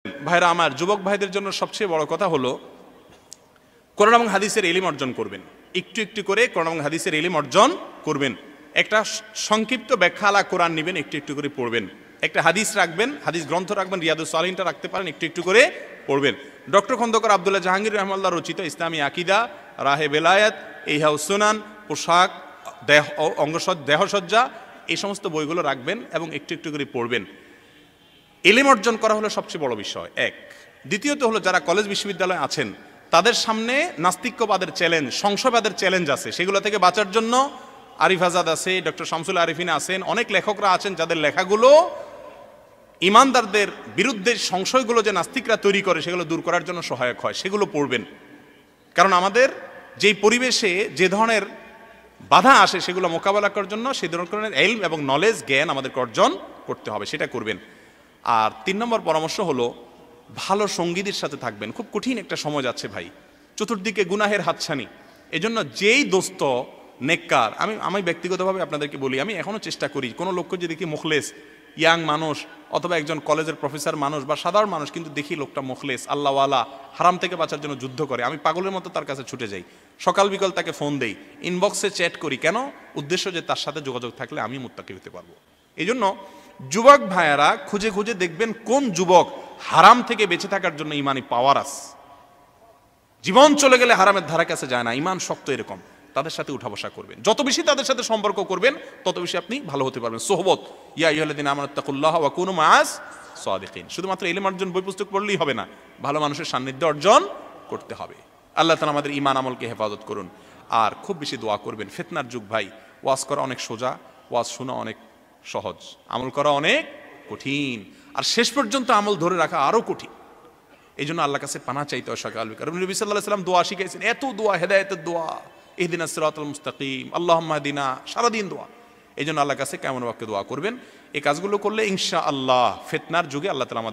ভাইরা আমার, যুবক ভাইদের জন্য সবচেয়ে বড় কথা হলো কোরআন এবং হাদিসের ইলম অর্জন করবেন। একটু একটু করে কোরআন এবং হাদিসের ইলম অর্জন করবেন। একটা সংক্ষিপ্ত ব্যাখ্যা আলা কোরআন নেবেন, একটু একটু করে পড়বেন। একটা হাদিস রাখবেন, হাদিস গ্রন্থ রাখবেন, রিয়াদুস সালিহিনটা রাখতে পারেন, একটু একটু করে পড়বেন। ডক্টর খন্দকার আব্দুল্লাহ জাহাঙ্গীর রহমাল্লাহ রচিত ইসলামী আকিদা, রাহে বেলায়াত, ইহাউ সুনান, পোশাক, দেহসজ্জা, এই সমস্ত বইগুলো রাখবেন এবং একটু একটু করে পড়বেন। ইলম অর্জন করা হলো সবচেয়ে বড় বিষয় এক। দ্বিতীয়ত হলো যারা কলেজ বিশ্ববিদ্যালয়ে আছেন তাদের সামনে নাস্তিক্যবাদের চ্যালেঞ্জ, সংশয়বাদের চ্যালেঞ্জ আছে, সেগুলো থেকে বাঁচার জন্য আরিফ আজাদ আছে, ডক্টর শামসুল আরিফিন আছেন, অনেক লেখকরা আছেন যাদের লেখাগুলো ইমানদারদের বিরুদ্ধে সংশয়গুলো যে নাস্তিকরা তৈরি করে সেগুলো দূর করার জন্য সহায়ক হয়, সেগুলো পড়বেন। কারণ আমাদের যেই পরিবেশে যে ধরনের বাধা আসে সেগুলো মোকাবেলা করার জন্য সেই ধরনের ইলম এবং নলেজ, জ্ঞান আমাদেরকে অর্জন করতে হবে, সেটা করবেন। আর 3 নম্বর পরামর্শ হলো ভালো সঙ্গীদের সাথে থাকবেন। খুব কঠিন একটা সময় যাচ্ছে ভাই, চতুর্দিকে গুনাহের হাতছানি। এজন্য যেই দোস্ত নেককার, আমি ব্যক্তিগতভাবে আপনাদেরকে বলি, আমি এখনো চেষ্টা করি কোনো লোককে যদি দেখি মুখলেস, ইয়াং মানুষ অথবা একজন কলেজের প্রফেসর মানুষ বা সাধারণ মানুষ, কিন্তু দেখি লোকটা মুখলেস, আল্লাহওয়ালা, হারাম থেকে বাঁচার জন্য যুদ্ধ করে, আমি পাগলের মতো তার কাছে ছুটে যাই, সকাল বিকাল তাকে ফোন দেই, ইনবক্সে চ্যাট করি। কেন? উদ্দেশ্য যে তার সাথে যোগাযোগ থাকলে আমি মুত্তাকি হতে পারবো। এই জন্য যুবক ভাইয়ারা খুঁজে খুঁজে দেখবেন কোন যুবক হারাম থেকে বেঁচে থাকার জন্য ইমানি পাওয়ার আছে, জীবন চলে গেলে হারামের ধারা কাছে যায় না, ইমান শক্ত, এরকম তাদের সাথে উঠা বসা করবেন। যত বেশি তাদের সাথে সম্পর্ক করবেন তত বেশি আপনি ভালো হতে পারবেন। সোহবত, ইয়া আইয়ুহাল্লাযীনা আমানুত্তাকুল্লাহ ওয়া কুনু মাআস সাদিকিন। শুধুমাত্র ইলম অর্জন, বই পুস্তক পড়লেই হবে না, ভালো মানুষের সান্নিধ্য অর্জন করতে হবে। আল্লাহ তাআলা আমাদের ঈমান আমলকে হেফাজত করুন। আর খুব বেশি দোয়া করবেন। ফিতনার যুগ ভাই, ওয়াজ করা অনেক সোজা, ওয়াজ শোনা অনেক সহজ, আমল করা অনেক কঠিন, আর শেষ পর্যন্ত আমল ধরে রাখা আরো কঠিন। এই জন্য আল্লাহর কাছে পানা চাইতে হয় সকাল বিকাল। নবী সাল্লাল্লাহু আলাইহি ওয়াসাল্লাম দোয়া শিখাইছেন, এত দোয়া, হেদায়েতের দোয়া, ইহদিনাস সিরাতাল মুস্তাকিম, আল্লাহুম্মা হদিনা, সারাদিন দোয়া। এই জন্য আল্লাহর কাছে কেমন বাক্যে দোয়া করবেন। এই কাজগুলো করলে ইনশাআল্লাহ ফিতনার যুগে আল্লাহ তাআলা আমাদের